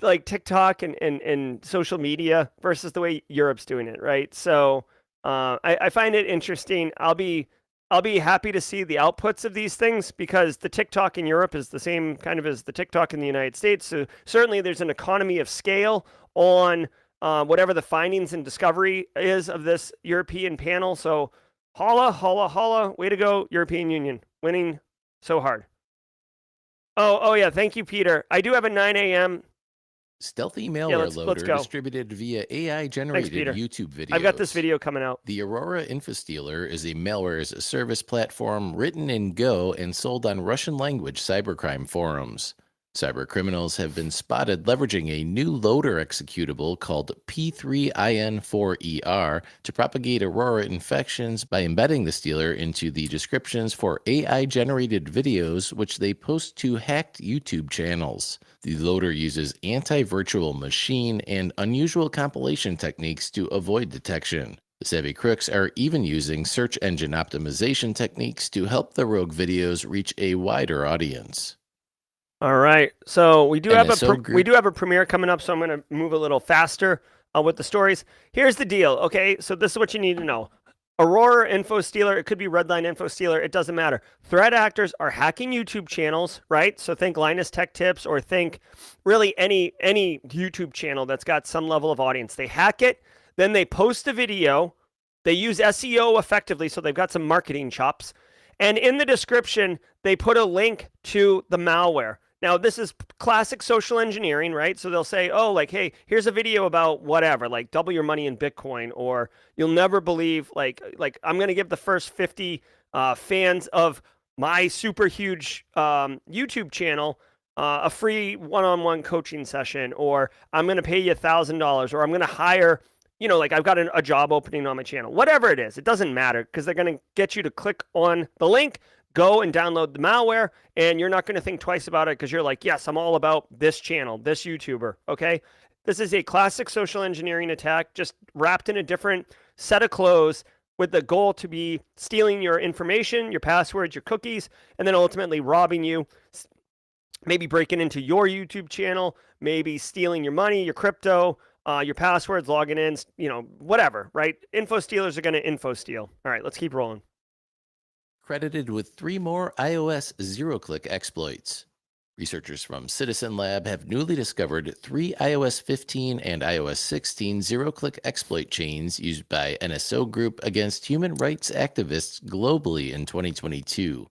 like TikTok and social media versus the way Europe's doing it, right? So I find it interesting. I'll be happy to see the outputs of these things because the TikTok in Europe is the same kind of as the TikTok in the United States. So certainly there's an economy of scale on whatever the findings and discovery is of this European panel. So holla, way to go, European Union, winning so hard. Oh yeah, thank you, Peter. I do have a 9 a.m. Stealthy malware let's go. distributed via AI-generated YouTube videos. I've got this video coming out. The Aurora Infostealer is a malware as a service platform written in Go and sold on Russian-language cybercrime forums. Cybercriminals have been spotted leveraging a new loader executable called P3IN4ER to propagate Aurora infections by embedding the stealer into the descriptions for AI-generated videos which they post to hacked YouTube channels. The loader uses anti-virtual machine and unusual compilation techniques to avoid detection. The savvy crooks are even using search engine optimization techniques to help the rogue videos reach a wider audience. All right, so we do have a premiere coming up, so I'm going to move a little faster with the stories. Here's the deal, okay? So this is what you need to know. Aurora Infostealer, it could be Redline Infostealer, it doesn't matter. Threat actors are hacking YouTube channels, right? So think Linus Tech Tips or think really any YouTube channel that's got some level of audience. They hack it, then they post a video. They use SEO effectively, so they've got some marketing chops. And in the description, they put a link to the malware. Now, this is classic social engineering, right? So they'll say, hey, here's a video about whatever, like double your money in Bitcoin, or you'll never believe, like I'm going to give the first 50 fans of my super huge YouTube channel a free one-on-one coaching session, or I'm going to pay you $1,000, or I'm going to hire, I've got a job opening on my channel. Whatever it is, it doesn't matter because they're going to get you to click on the link, go and download the malware, and you're not going to think twice about it because you're like, yes, I'm all about this channel, this YouTuber, okay? This is a classic social engineering attack, just wrapped in a different set of clothes with the goal to be stealing your information, your passwords, your cookies, and then ultimately robbing you, maybe breaking into your YouTube channel, maybe stealing your money, your crypto, your passwords, login ins, whatever, right? Info stealers are going to info steal. All right, let's keep rolling. Credited with 3 more iOS zero-click exploits. Researchers from Citizen Lab have newly discovered 3 iOS 15 and iOS 16 zero-click exploit chains used by NSO Group against human rights activists globally in 2022.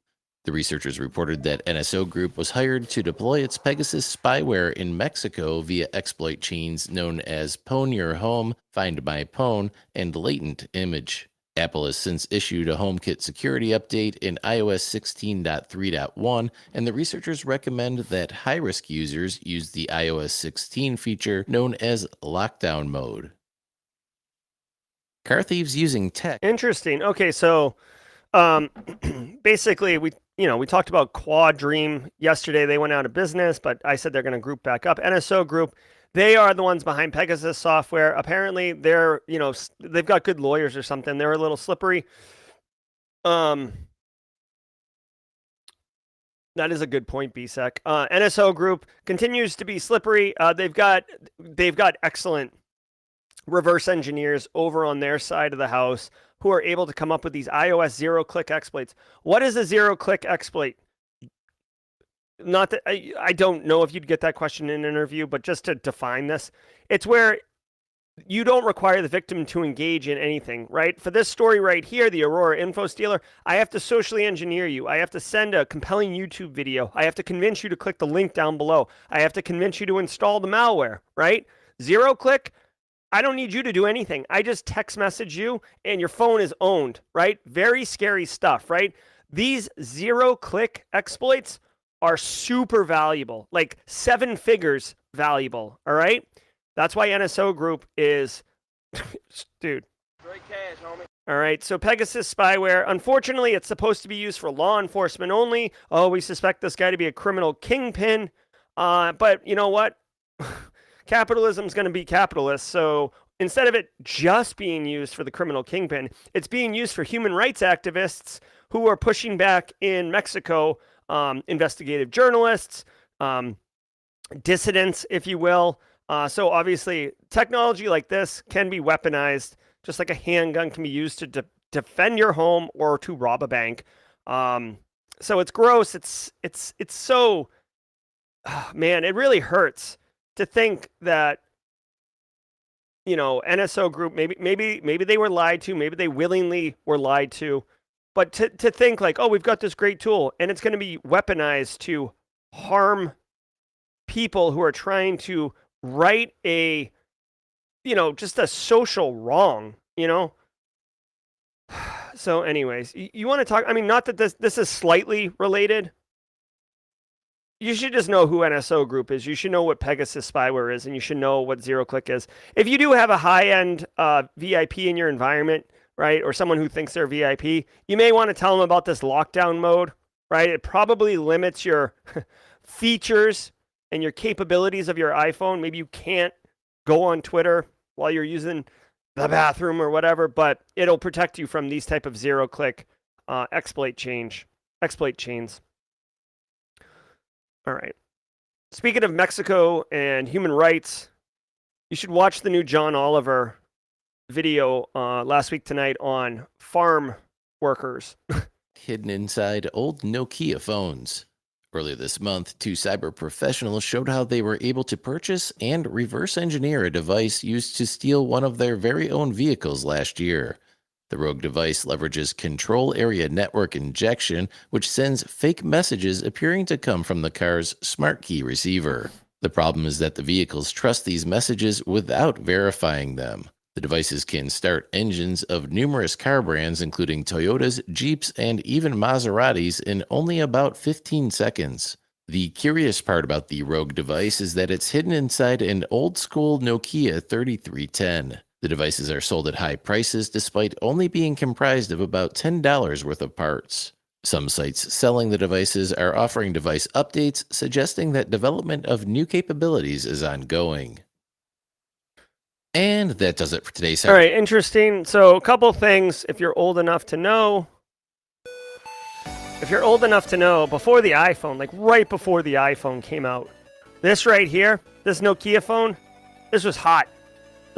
The researchers reported that NSO Group was hired to deploy its Pegasus spyware in Mexico via exploit chains known as Pwn Your Home, Find My Pwn, and Latent Image. Apple has since issued a HomeKit security update in iOS 16.3.1, and the researchers recommend that high-risk users use the iOS 16 feature known as lockdown mode. Car thieves using tech. Interesting. Okay, so basically we talked about Quad Dream yesterday. They went out of business, but I said they're going to group back up. NSO Group, they are the ones behind Pegasus software. Apparently they're, they've got good lawyers or something. They're a little slippery. That is a good point, BSEC. NSO Group continues to be slippery. They've got excellent reverse engineers over on their side of the house who are able to come up with these iOS zero-click exploits. What is a zero-click exploit? Not that I don't know if you'd get that question in an interview, but just to define this, it's where you don't require the victim to engage in anything, right? For this story right here, the Aurora Infostealer, I have to socially engineer you. I have to send a compelling YouTube video. I have to convince you to click the link down below. I have to convince you to install the malware, right? Zero click, I don't need you to do anything. I just text message you and your phone is owned, right? Very scary stuff, right? These zero-click exploits are super valuable, like 7 figures valuable, all right? That's why NSO Group is, dude. Straight cash, homie. All right, so Pegasus spyware, unfortunately, it's supposed to be used for law enforcement only. Oh, we suspect this guy to be a criminal kingpin, but you know what? Capitalism's going to be capitalist, so instead of it just being used for the criminal kingpin, it's being used for human rights activists who are pushing back in Mexico, investigative journalists, dissidents, if you will. So obviously, technology like this can be weaponized, just like a handgun can be used to defend your home or to rob a bank. So it's gross. It's so, man, it really hurts to think that, NSO Group, maybe they were lied to, maybe they willingly were lied to, but to think like, oh, we've got this great tool and it's going to be weaponized to harm people who are trying to right a, just a social wrong, So anyways, you want to talk, not that this is slightly related. You should just know who NSO Group is. You should know what Pegasus spyware is, and you should know what zero click is. If you do have a high-end VIP in your environment, right, or someone who thinks they're VIP, you may want to tell them about this lockdown mode, right? It probably limits your features and your capabilities of your iPhone. Maybe you can't go on Twitter while you're using the bathroom or whatever, but it'll protect you from these type of zero-click exploit chains. All right. Speaking of Mexico and human rights, you should watch the new John Oliver video last week tonight on farm workers. Hidden inside old Nokia phones. Earlier this month, 2 cyber professionals showed how they were able to purchase and reverse engineer a device used to steal one of their very own vehicles last year. The rogue device leverages control area network injection, which sends fake messages appearing to come from the car's smart key receiver. The problem is that the vehicles trust these messages without verifying them. The devices can start engines of numerous car brands, including Toyotas, Jeeps, and even Maseratis, in only about 15 seconds. The curious part about the rogue device is that it's hidden inside an old-school Nokia 3310. The devices are sold at high prices despite only being comprised of about $10 worth of parts. Some sites selling the devices are offering device updates, suggesting that development of new capabilities is ongoing. And that does it for today's All right, interesting. So a couple things, if you're old enough to know. If you're old enough to know, before the iPhone, like right before the iPhone came out, this right here, this Nokia phone, this was hot.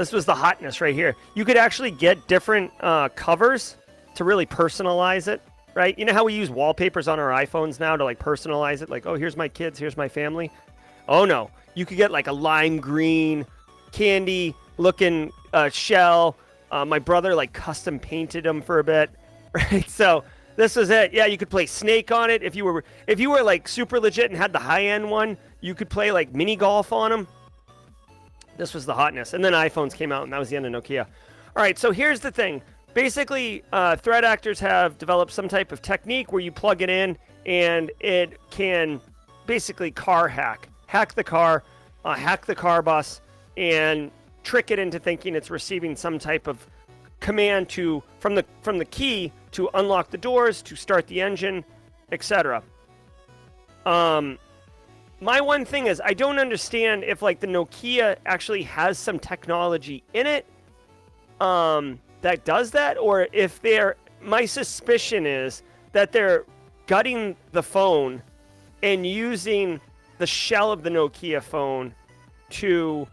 This was the hotness right here. You could actually get different covers to really personalize it, right? You know how we use wallpapers on our iPhones now to like personalize it? Like, oh, here's my kids, here's my family. Oh no, you could get like a lime green candy looking shell. My brother like custom painted them for a bit, right? So this was it. Yeah, you could play Snake on it. If you were like super legit and had the high end one, you could play like mini golf on them. This was the hotness. And then iPhones came out, and that was the end of Nokia. All right, so here's the thing. Basically, threat actors have developed some type of technique where you plug it in, and it can basically car hack the car, hack the car bus, and trick it into thinking it's receiving some type of command from the key to unlock the doors, to start the engine, etc. My one thing is I don't understand if like the Nokia actually has some technology in it that does that, or if my suspicion is that they're gutting the phone and using the shell of the Nokia phone to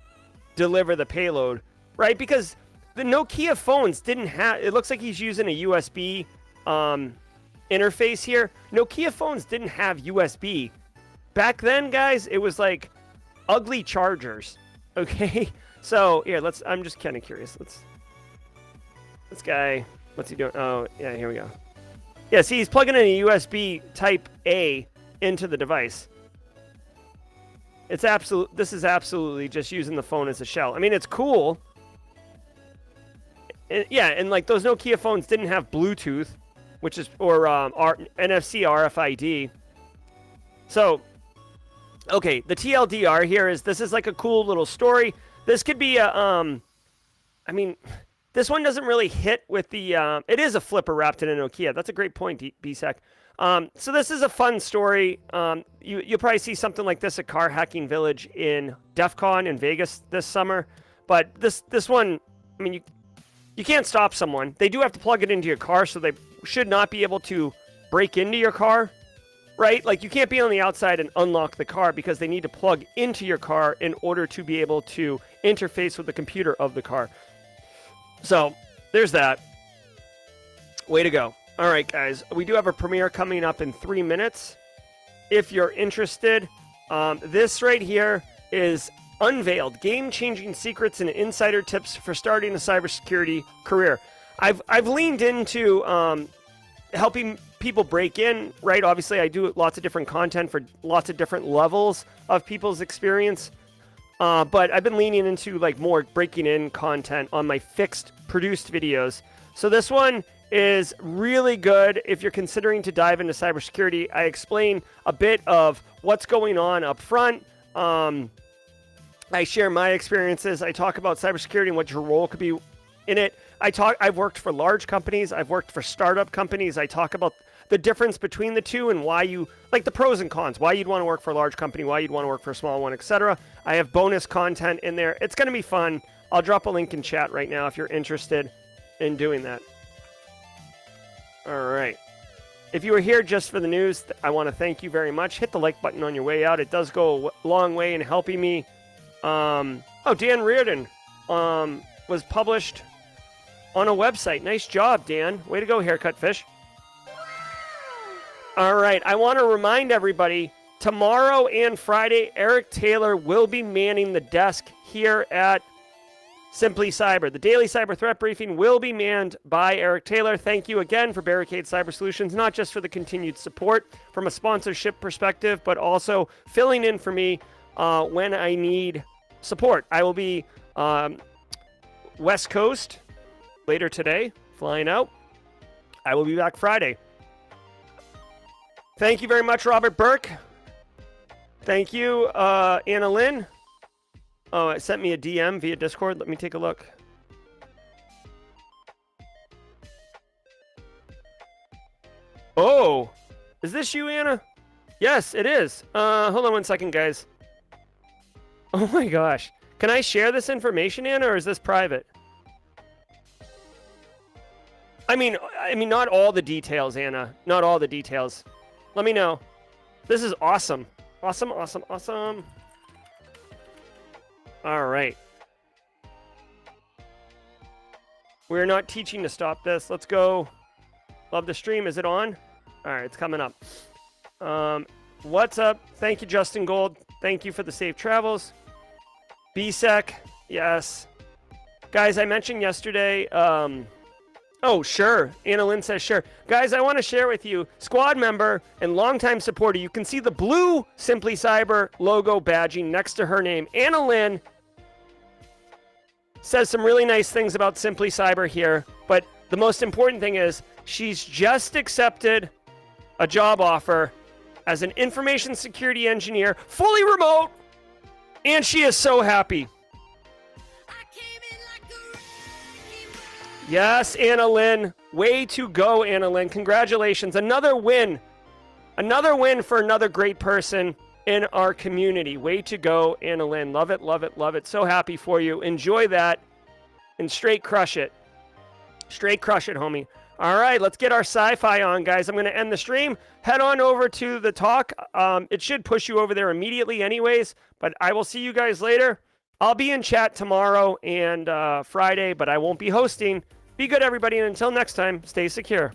deliver the payload, right? Because the Nokia phones didn't have, it looks like he's using a USB interface here. Nokia phones didn't have USB. Back then, guys, it was like ugly chargers, okay? So, here, I'm just kind of curious. This guy, what's he doing? Oh, yeah, here we go. Yeah, see, he's plugging in a USB type A into the device. This is absolutely just using the phone as a shell. I mean, it's cool. And like those Nokia phones didn't have Bluetooth, or NFC RFID. So, okay, the TLDR here is this is like a cool little story. This could be I mean, this one doesn't really hit with the, it is a flipper wrapped in a Nokia. That's a great point, BSEC. So this is a fun story. You'll probably see something like this at Car Hacking Village in DEF CON in Vegas this summer. But this one, I mean, you can't stop someone. They do have to plug it into your car, so they should not be able to break into your car, right? Like, you can't be on the outside and unlock the car because they need to plug into your car in order to be able to interface with the computer of the car. So, there's that. Way to go. All right, guys. We do have a premiere coming up in 3 minutes. If you're interested, this right here is Unveiled, Game-Changing Secrets and Insider Tips for Starting a Cybersecurity Career. I've leaned into helping people break in, right? Obviously, I do lots of different content for lots of different levels of people's experience. But I've been leaning into like more breaking in content on my fixed produced videos. So this one is really good if you're considering to dive into cybersecurity. I explain a bit of what's going on up front. I share my experiences. I talk about cybersecurity and what your role could be in it. I've worked for large companies. I've worked for startup companies. I talk about the difference between the two and why you, like the pros and cons, why you'd want to work for a large company, why you'd want to work for a small one, etc. I have bonus content in there. It's going to be fun. I'll drop a link in chat right now if you're interested in doing that. All right. If you were here just for the news, I want to thank you very much. Hit the like button on your way out. It does go a long way in helping me. Dan Reardon was published on a website. Nice job, Dan. Way to go, Haircut Fish. All right. I want to remind everybody, tomorrow and Friday, Eric Taylor will be manning the desk here at Simply Cyber. The daily cyber threat briefing will be manned by Eric Taylor. Thank you again for Barricade Cyber Solutions, not just for the continued support from a sponsorship perspective, but also filling in for me when I need support. I will be West Coast later today, flying out. I will be back Friday. Thank you very much, Robert Burke. Thank you, Anna Lynn. Oh, it sent me a DM via Discord. Let me take a look. Oh, is this you, Anna? Yes, it is. Hold on one second, guys. Oh my gosh. Can I share this information, Anna, or is this private? I mean, not all the details, Anna. Not all the details. Let me know. This is awesome. Awesome, awesome, awesome. All right. We're not teaching to stop this. Let's go. Love the stream. Is it on? All right, it's coming up. What's up? Thank you, Justin Gold. Thank you for the safe travels. BSEC, yes. Guys, I mentioned yesterday. Oh, sure. Anna Lynn says sure. Guys, I want to share with you, squad member and longtime supporter. You can see the blue Simply Cyber logo badging next to her name. Anna Lynn says some really nice things about Simply Cyber here, but the most important thing is she's just accepted a job offer as an information security engineer, fully remote, and she is so happy. Yes, Anna Lynn. Way to go, Anna Lynn. Congratulations. Another win. Another win for another great person in our community. Way to go, Anna Lynn. Love it, love it, love it. So happy for you. Enjoy that and straight crush it. Straight crush it, homie. All right, let's get our sci-fi on, guys. I'm going to end the stream. Head on over to the talk. It should push you over there immediately anyways, but I will see you guys later. I'll be in chat tomorrow and Friday, but I won't be hosting. Be good, everybody, and until next time, stay secure.